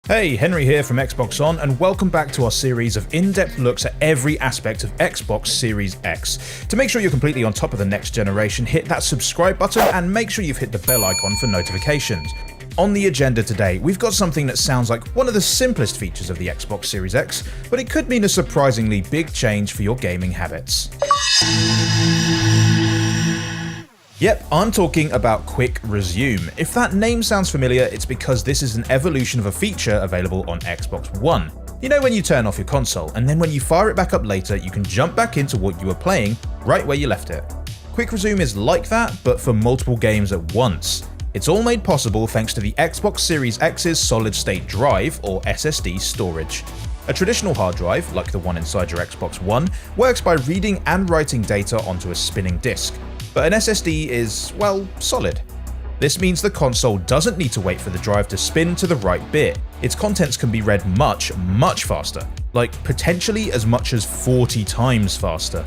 Hey, Henry here from Xbox On, and welcome back to our series of in-depth looks at every aspect of Xbox Series X. To make sure you're completely on top of the next generation, hit that subscribe button and make sure you've hit the bell icon for notifications. On the agenda today, we've got something that sounds like one of the simplest features of the Xbox Series X, but it could mean a surprisingly big change for your gaming habits. Yep, I'm talking about Quick Resume. If that name sounds familiar, it's because this is an evolution of a feature available on Xbox One. You know when you turn off your console, and then when you fire it back up later, you can jump back into what you were playing right where you left it. Quick Resume is like that, but for multiple games at once. It's all made possible thanks to the Xbox Series X's solid-state drive, or SSD storage. A traditional hard drive, like the one inside your Xbox One, works by reading and writing data onto a spinning disk. But an SSD is, well, solid. This means the console doesn't need to wait for the drive to spin to the right bit. Its contents can be read much faster, like potentially as much as 40 times faster.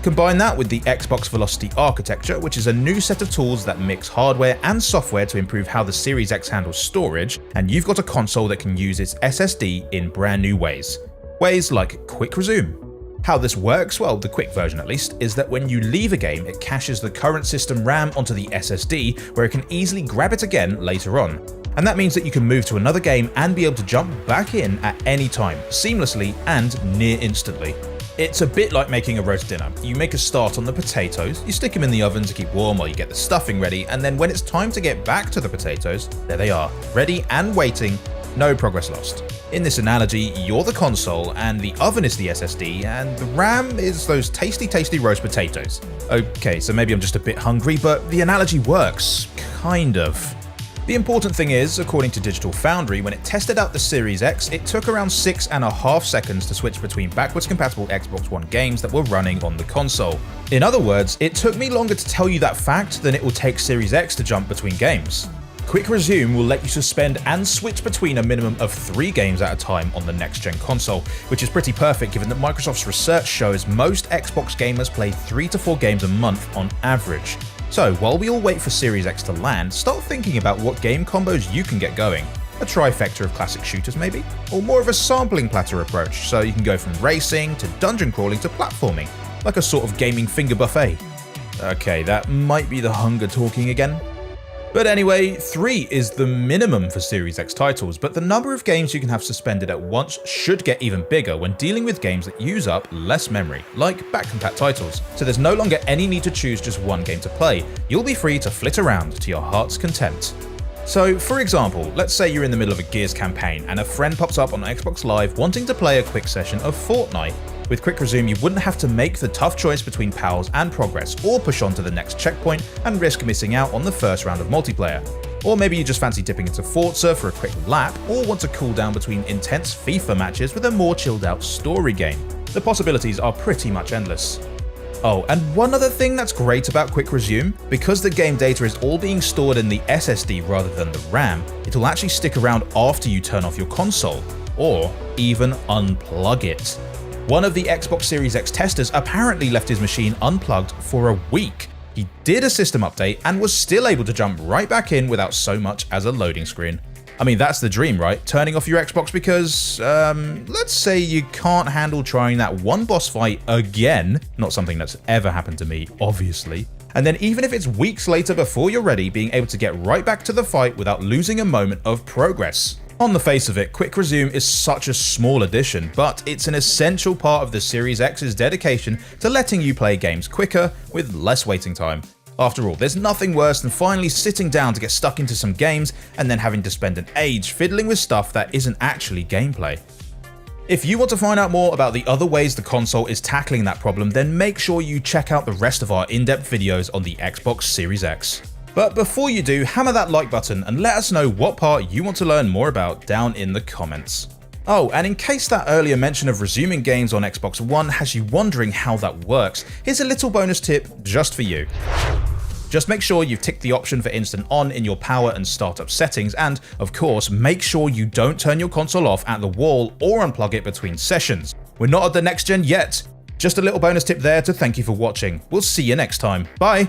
Combine that with the Xbox Velocity architecture, which is a new set of tools that mix hardware and software to improve how the Series X handles storage, and you've got a console that can use its SSD in brand new ways. Ways like Quick Resume. How this works, well, the quick version at least, is that when you leave a game, it caches the current system RAM onto the SSD, where it can easily grab it again later on. And that means that you can move to another game and be able to jump back in at any time, seamlessly and near instantly. It's a bit like making a roast dinner. You make a start on the potatoes, you stick them in the oven to keep warm while you get the stuffing ready, and then when it's time to get back to the potatoes, there they are, ready and waiting, no progress lost. In this analogy, you're the console, and the oven is the SSD, and the RAM is those tasty roast potatoes. Okay, so maybe I'm just a bit hungry, but the analogy works. Kind of. The important thing is, according to Digital Foundry, when it tested out the Series X, it took around 6.5 seconds to switch between backwards compatible Xbox One games that were running on the console. In other words, it took me longer to tell you that fact than it will take Series X to jump between games. Quick Resume will let you suspend and switch between a minimum of 3 games at a time on the next-gen console, which is pretty perfect given that Microsoft's research shows most Xbox gamers play 3 to 4 games a month on average. So while we all wait for Series X to land, start thinking about what game combos you can get going. A trifecta of classic shooters maybe? Or more of a sampling platter approach, so you can go from racing to dungeon crawling to platforming, like a sort of gaming finger buffet. Okay, that might be the hunger talking again. But anyway, 3 is the minimum for Series X titles, but the number of games you can have suspended at once should get even bigger when dealing with games that use up less memory, like back-compat titles. So there's no longer any need to choose just one game to play. You'll be free to flit around to your heart's content. So, for example, let's say you're in the middle of a Gears campaign and a friend pops up on Xbox Live wanting to play a quick session of Fortnite. With Quick Resume, you wouldn't have to make the tough choice between pals and progress, or push on to the next checkpoint and risk missing out on the first round of multiplayer. Or maybe you just fancy dipping into Forza for a quick lap, or want to cool down between intense FIFA matches with a more chilled out story game. The possibilities are pretty much endless. Oh, and one other thing that's great about Quick Resume, because the game data is all being stored in the SSD rather than the RAM, it'll actually stick around after you turn off your console, or even unplug it. One of the Xbox Series X testers apparently left his machine unplugged for a week. He did a system update and was still able to jump right back in without so much as a loading screen. I mean, that's the dream, right? Turning off your Xbox because, let's say you can't handle trying that one boss fight again. Not something that's ever happened to me, obviously. And then even if it's weeks later before you're ready, being able to get right back to the fight without losing a moment of progress. On the face of it, Quick Resume is such a small addition, but it's an essential part of the Series X's dedication to letting you play games quicker with less waiting time. After all, there's nothing worse than finally sitting down to get stuck into some games and then having to spend an age fiddling with stuff that isn't actually gameplay. If you want to find out more about the other ways the console is tackling that problem, then make sure you check out the rest of our in-depth videos on the Xbox Series X. But before you do, hammer that like button and let us know what part you want to learn more about down in the comments. Oh, and in case that earlier mention of resuming games on Xbox One has you wondering how that works, here's a little bonus tip just for you. Just make sure you've ticked the option for instant on in your power and startup settings, and of course, make sure you don't turn your console off at the wall or unplug it between sessions. We're not at the next gen yet. Just a little bonus tip there to thank you for watching. We'll see you next time. Bye!